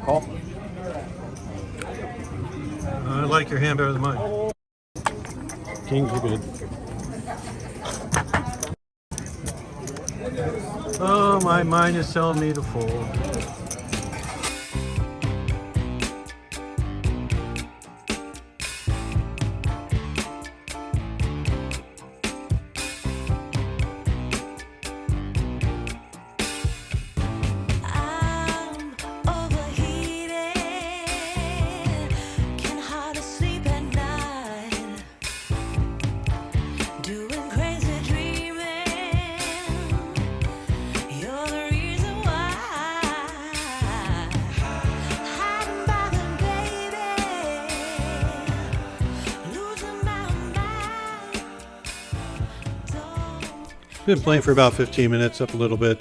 Call. I like your hand better than mine. Kings are good. Oh, my mind is telling me to fold. Been playing for about 15 minutes, up a little bit.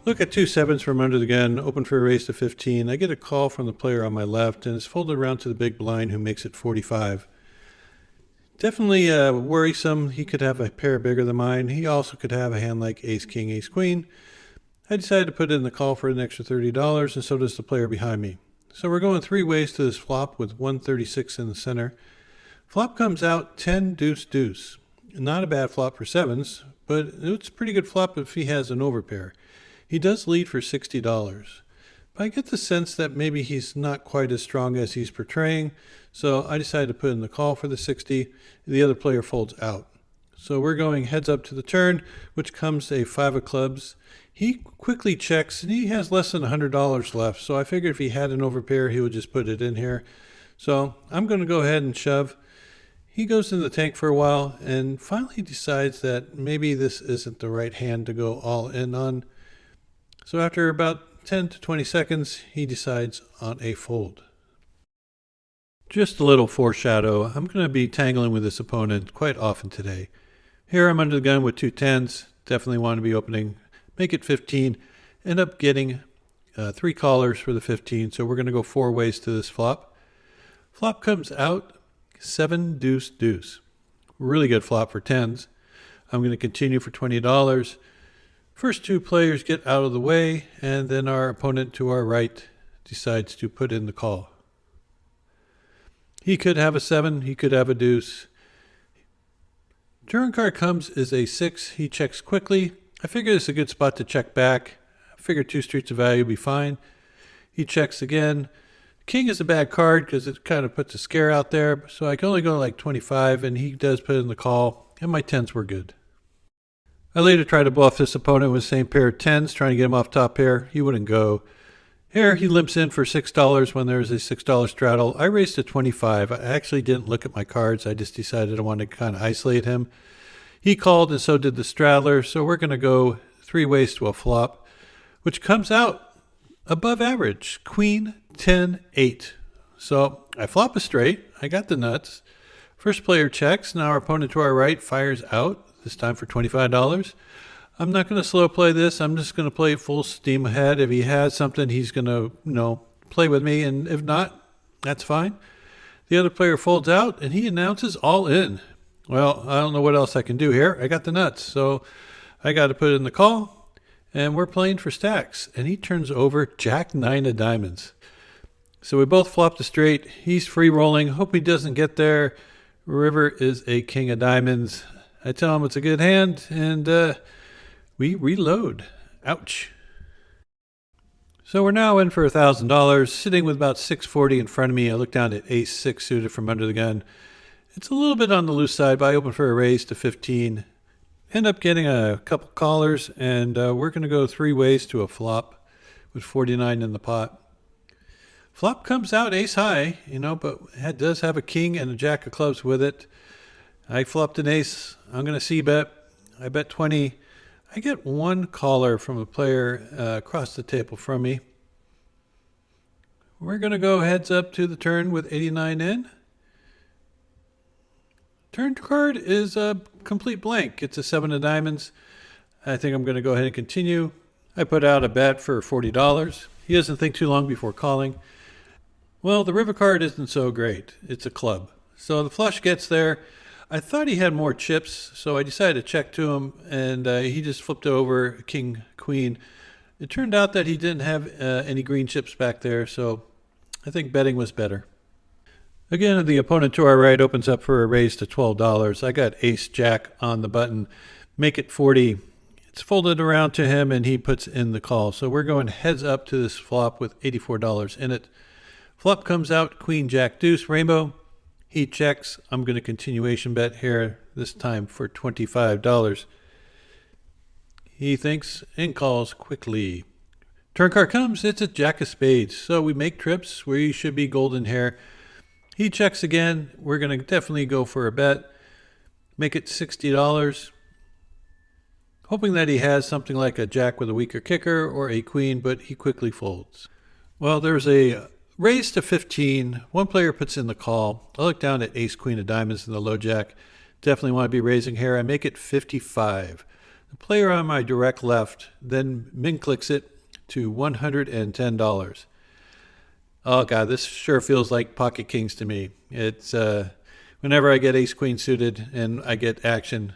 Look at 2 sevens from under the gun, open for a raise to 15. I get a call from the player on my left, and it's folded around to the big blind who makes it 45. Definitely worrisome. He could have a pair bigger than mine. He also could have a hand like ace, king, ace, queen. I decided to put in the call for an extra $30, and so does the player behind me. So we're going 3 ways to this flop with 136 in the center. Flop comes out 10 deuce deuce. Not a bad flop for sevens, but it's a pretty good flop if he has an overpair. He does lead for $60. But I get the sense that maybe he's not quite as strong as he's portraying, so I decided to put in the call for the 60. The other player folds out. So we're going heads up to the turn, which comes a 5 of clubs. He quickly checks, and he has less than $100 left, so I figured if he had an overpair, he would just put it in here. So I'm going to go ahead and shove. He goes in the tank for a while and finally decides that maybe this isn't the right hand to go all in on. So after about 10 to 20 seconds, he decides on a fold. Just a little foreshadow, I'm going to be tangling with this opponent quite often today. Here I'm under the gun with 2 10s, definitely want to be opening, make it 15, end up getting 3 callers for the 15, so we're going to go 4 ways to this flop. Flop comes out 7 deuce deuce. Really good flop for 10s. I'm going to continue for $20. First 2 players get out of the way, and then our opponent to our right decides to put in the call. He could have a 7, he could have a deuce. Turn card comes is a 6. He checks quickly. I figure this is a good spot to check back. I figure 2 streets of value will be fine. He checks again. King is a bad card because it kind of puts a scare out there, so I can only go like 25, and he does put in the call, and my 10s were good. I later tried to bluff this opponent with the same pair of 10s, trying to get him off top pair. He wouldn't go. Here, he limps in for $6 when there's a $6 straddle. I raised to 25. I actually didn't look at my cards. I just decided I wanted to kind of isolate him. He called, and so did the straddler, so we're going to go 3 ways to a flop, which comes out above average, queen, 10, 8. So I flop a straight. I got the nuts. First player checks. Now our opponent to our right fires out, this time for $25. I'm not going to slow play this. I'm just going to play full steam ahead. If he has something, he's going to, play with me. And if not, that's fine. The other player folds out, and he announces all in. Well, I don't know what else I can do here. I got the nuts. So I got to put in the call. And we're playing for stacks. And he turns over Jack 9 of diamonds. So we both flopped a straight. He's free rolling. Hope he doesn't get there. River is a king of diamonds. I tell him it's a good hand, and we reload. Ouch. So we're now in for $1,000, sitting with about $640 in front of me. I look down at ace 6 suited from under the gun. It's a little bit on the loose side, but I open for a raise to 15. End up getting a couple callers, and we're going to go 3 ways to a flop with 49 in the pot. Flop comes out ace high, but it does have a king and a jack of clubs with it. I flopped an ace. I'm going to c-bet. I bet 20. I get 1 caller from a player across the table from me. We're going to go heads up to the turn with 89 in. Turn card is a complete blank. It's a 7 of diamonds. I think I'm going to go ahead and continue. I put out a bet for $40. He doesn't think too long before calling. Well, the river card isn't so great. It's a club. So the flush gets there. I thought he had more chips, so I decided to check to him, and he just flipped over king, queen. It turned out that he didn't have any green chips back there, so I think betting was better. Again, the opponent to our right opens up for a raise to $12. I got ace jack on the button, make it 40. It's folded around to him and he puts in the call. So we're going heads up to this flop with $84 in it. Flop comes out, queen, jack, deuce, rainbow. He checks. I'm going to continuation bet here, this time for $25. He thinks and calls quickly. Turn card comes, it's a jack of spades. So we make trips, we should be golden here. He checks again. We're going to definitely go for a bet. Make it $60. Hoping that he has something like a jack with a weaker kicker or a queen, but he quickly folds. Well, there's a raise to 15. One player puts in the call. I look down at ace, queen of diamonds and the low jack. Definitely want to be raising here. I make it 55. The player on my direct left then min clicks it to $110. Oh God, this sure feels like pocket kings to me. It's whenever I get ace queen suited and I get action,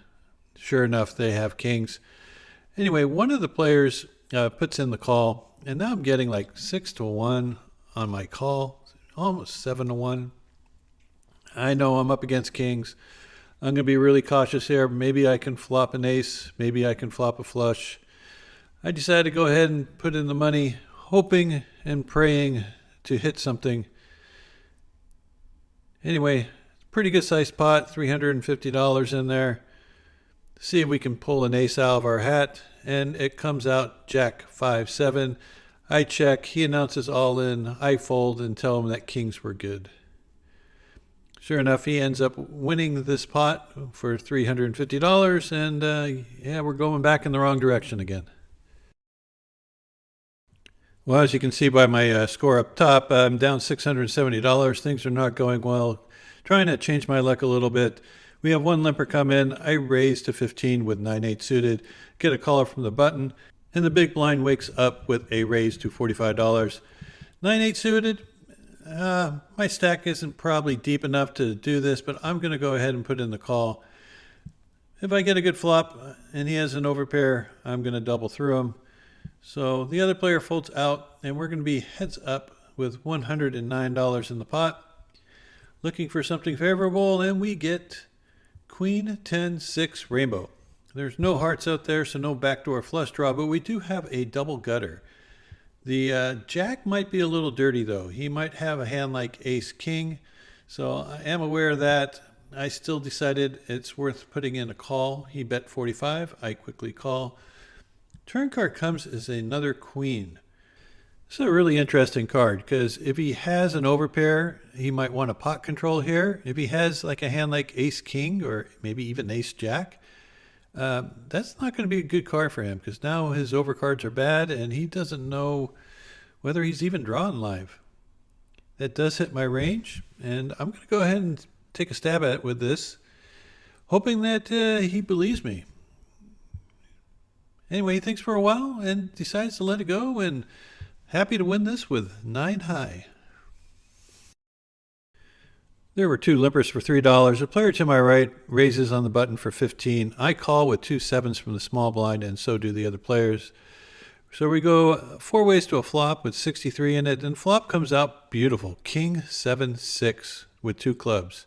sure enough, they have kings. Anyway, one of the players puts in the call, and now I'm getting like 6-1 on my call, almost 7-1. I know I'm up against kings. I'm going to be really cautious here. Maybe I can flop an ace. Maybe I can flop a flush. I decided to go ahead and put in the money, hoping and praying to hit something. Anyway, pretty good sized pot, $350 in there. See if we can pull an ace out of our hat, and it comes out jack 5-7. I check, he announces all in, I fold and tell him that kings were good. Sure enough, he ends up winning this pot for $350, and yeah, we're going back in the wrong direction again. Well, as you can see by my score up top, I'm down $670. Things are not going well. Trying to change my luck a little bit. We have one limper come in. I raise to 15 with 9-8 suited. Get a caller from the button. And the big blind wakes up with a raise to $45. 9-8 suited. My stack isn't probably deep enough to do this, but I'm going to go ahead and put in the call. If I get a good flop and he has an overpair, I'm going to double through him. So the other player folds out, and we're going to be heads up with $109 in the pot. Looking for something favorable, and we get queen 10-6 rainbow. There's no hearts out there, so no backdoor flush draw, but we do have a double gutter. The jack might be a little dirty, though. He might have a hand like ace king, so I am aware of that. I still decided it's worth putting in a call. He bet 45. I quickly call. Turn card comes as another queen. This is a really interesting card because if he has an overpair, he might want a pot control here. If he has like a hand like ace king or maybe even ace jack, that's not going to be a good card for him because now his overcards are bad and he doesn't know whether he's even drawing live. That does hit my range, and I'm going to go ahead and take a stab at it with this, hoping that he believes me. Anyway, he thinks for a while and decides to let it go, and happy to win this with 9 high. There were 2 limpers for $3. The player to my right raises on the button for 15. I call with 2 sevens from the small blind, and so do the other players. So we go 4 ways to a flop with 63 in it, and flop comes out beautiful. King 7-6 with 2 clubs.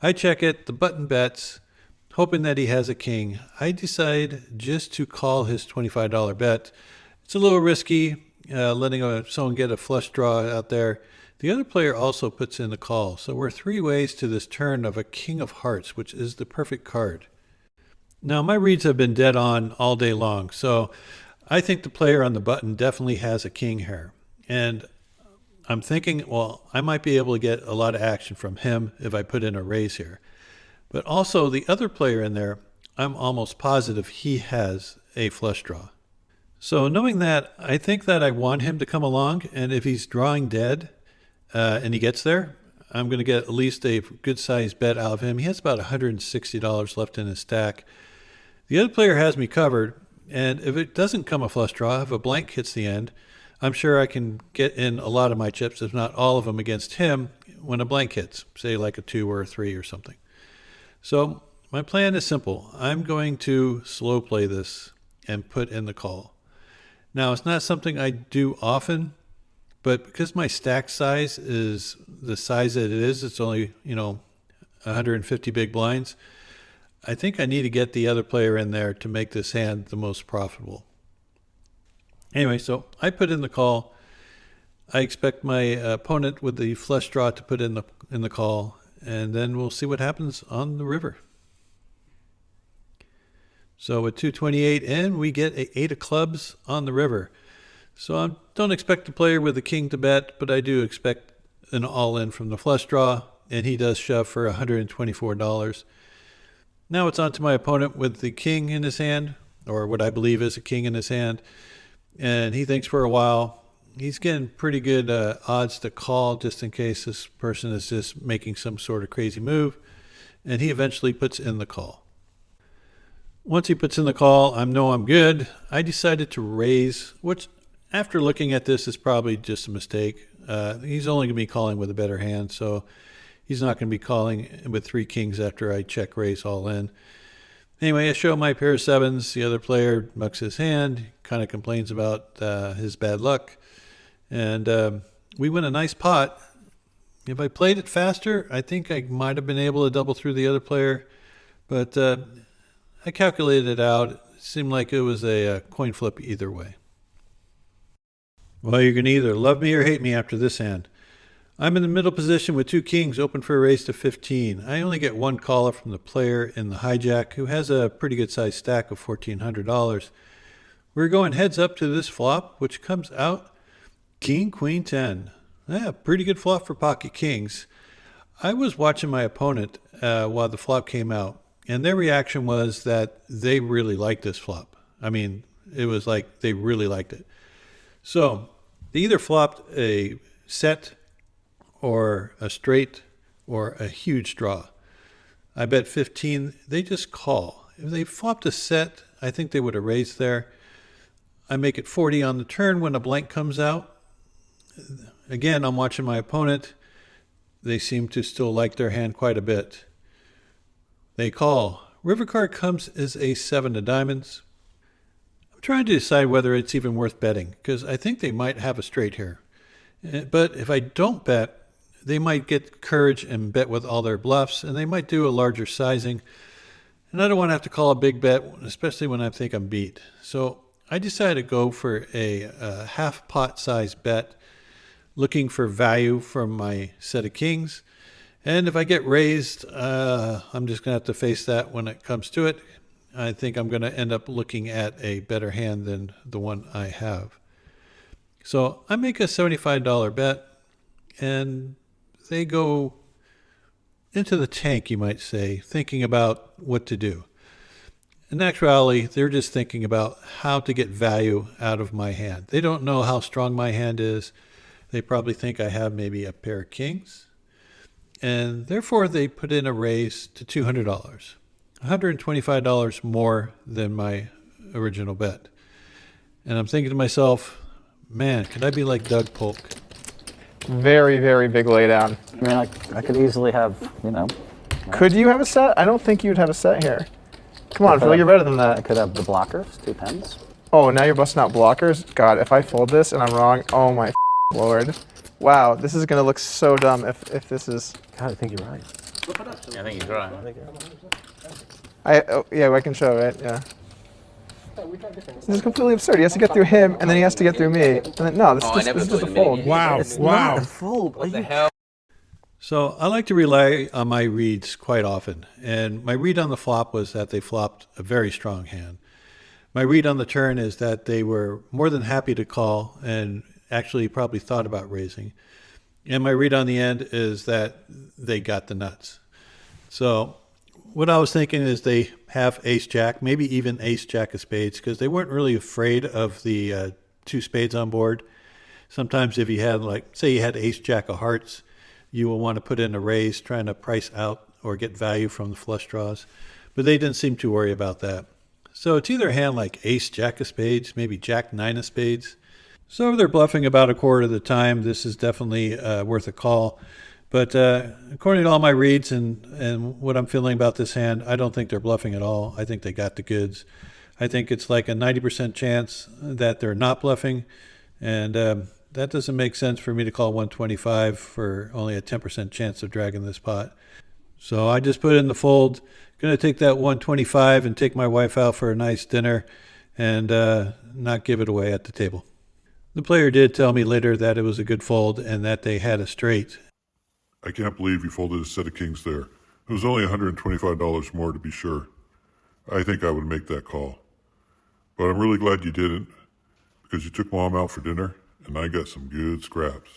I check it, the button bets, hoping that he has a king. I decide just to call his $25 bet. It's a little risky, letting someone get a flush draw out there. The other player also puts in the call. So we're 3 ways to this turn of a king of hearts, which is the perfect card. Now, my reads have been dead on all day long, so I think the player on the button definitely has a king here. And I'm thinking, well, I might be able to get a lot of action from him if I put in a raise here. But also the other player in there, I'm almost positive he has a flush draw. So knowing that, I think that I want him to come along, and if he's drawing dead and he gets there, I'm going to get at least a good sized bet out of him. He has about $160 left in his stack. The other player has me covered, and if it doesn't come a flush draw, if a blank hits the end, I'm sure I can get in a lot of my chips, if not all of them, against him when a blank hits, say like a 2 or a 3 or something. So my plan is simple. I'm going to slow play this and put in the call. Now, it's not something I do often, but because my stack size is the size that it is, it's only, 150 big blinds. I think I need to get the other player in there to make this hand the most profitable. Anyway, so I put in the call. I expect my opponent with the flush draw to put in the call, and then we'll see what happens on the river. So with 228 in, we get a 8 of clubs on the river. So I don't expect the player with the king to bet, but I do expect an all-in from the flush draw, and he does shove for $124. Now it's on to my opponent with the king in his hand, or what I believe is a king in his hand, and he thinks for a while. He's getting pretty good odds to call just in case this person is just making some sort of crazy move, and he eventually puts in the call. Once he puts in the call, I know I'm good. I decided to raise, which after looking at this is probably just a mistake. He's only going to be calling with a better hand, so he's not going to be calling with 3 kings after I check raise all in. Anyway, I show my pair of 7s. The other player mucks his hand, kind of complains about his bad luck. And we win a nice pot. If I played it faster, I think I might have been able to double through the other player. But I calculated it out. It seemed like it was a coin flip either way. Well, you're going to either love me or hate me after this hand. I'm in the middle position with 2 kings open for a raise to 15. I only get 1 caller from the player in the hijack, who has a pretty good sized stack of $1,400. We're going heads up to this flop, which comes out King, Queen, 10. Yeah, pretty good flop for pocket kings. I was watching my opponent while the flop came out, and their reaction was that they really liked this flop. I mean, it was like they really liked it. So they either flopped a set or a straight or a huge draw. I bet 15, they just call. If they flopped a set, I think they would have raised there. I make it 40 on the turn when a blank comes out. Again, I'm watching my opponent. They seem to still like their hand quite a bit. They call. River card comes as a 7 of diamonds. I'm trying to decide whether it's even worth betting, because I think they might have a straight here. But if I don't bet, they might get courage and bet with all their bluffs, and they might do a larger sizing. And I don't want to have to call a big bet, especially when I think I'm beat. So I decided to go for a half pot size bet, looking for value from my set of kings. And if I get raised, I'm just going to have to face that when it comes to it. I think I'm going to end up looking at a better hand than the one I have. So I make a $75 bet, and they go into the tank, you might say, thinking about what to do. In actuality, they're just thinking about how to get value out of my hand. They don't know how strong my hand is. They probably think I have maybe a pair of kings. And therefore, they put in a raise to $200, $125 more than my original bet. And I'm thinking to myself, man, could I be like Doug Polk? Very, very big laydown. I mean, I could easily have, Could you have a set? I don't think you'd have a set here. Come on, Phil, you're better than I that. could have the blockers, 2 pens. Oh, now you're busting out blockers? God, if I fold this and I'm wrong, oh my Lord. Wow, this is gonna look so dumb if this is... God, I think you're right. Yeah, I think he's right. Yeah, I can show it, yeah. This is completely absurd. He has to get through him, and then he has to get through me. And then, no, this is just a fold. Wow, wow. Not a fold. What the hell? So I like to rely on my reads quite often. And my read on the flop was that they flopped a very strong hand. My read on the turn is that they were more than happy to call and actually probably thought about raising. And my read on the end is that they got the nuts. So what I was thinking is they have ace jack, maybe even ace jack of spades, because they weren't really afraid of the 2 spades on board. Sometimes if you had, like, say you had ace jack of hearts, you will want to put in a raise trying to price out or get value from the flush draws. But they didn't seem to worry about that. So it's either a hand like ace jack of spades, maybe jack 9 of spades. So if they're bluffing about a quarter of the time, this is definitely worth a call. But according to all my reads and what I'm feeling about this hand, I don't think they're bluffing at all. I think they got the goods. I think it's like a 90% chance that they're not bluffing. And that doesn't make sense for me to call 125 for only a 10% chance of dragging this pot. So I just put in the fold. Going to take that 125 and take my wife out for a nice dinner and not give it away at the table. The player did tell me later that it was a good fold and that they had a straight. I can't believe you folded a set of kings there. It was only $125 more to be sure. I think I would make that call. But I'm really glad you didn't, because you took Mom out for dinner, and I got some good scraps.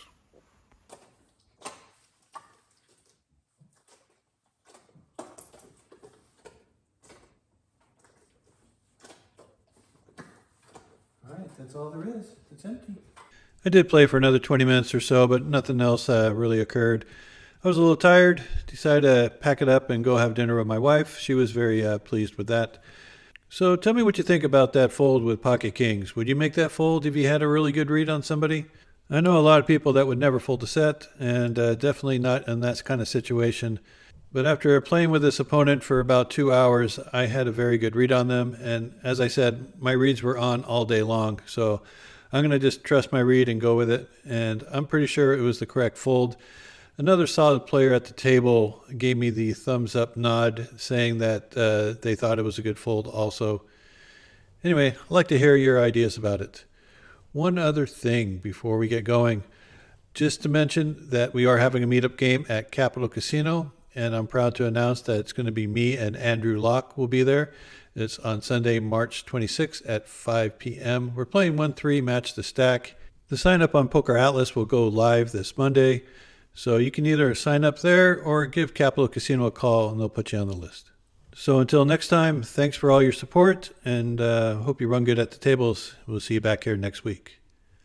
All right, that's all there is. It's empty. I did play for another 20 minutes or so, but nothing else really occurred. I was a little tired, decided to pack it up and go have dinner with my wife. She was very pleased with that. So tell me what you think about that fold with pocket kings. Would you make that fold if you had a really good read on somebody? I know a lot of people that would never fold a set, and definitely not in that kind of situation. But after playing with this opponent for about 2 hours, I had a very good read on them. And as I said, my reads were on all day long. So I'm going to just trust my read and go with it. And I'm pretty sure it was the correct fold. Another solid player at the table gave me the thumbs up nod, saying that they thought it was a good fold also. Anyway, I'd like to hear your ideas about it. One other thing before we get going, just to mention that we are having a meetup game at Capital Casino, and I'm proud to announce that it's going to be me and Andrew Locke will be there. It's on Sunday, March 26th at 5 p.m. We're playing 1-3 Match the Stack. The sign up on Poker Atlas will go live this Monday. So you can either sign up there or give Capital Casino a call and they'll put you on the list. So until next time, thanks for all your support and hope you run good at the tables. We'll see you back here next week.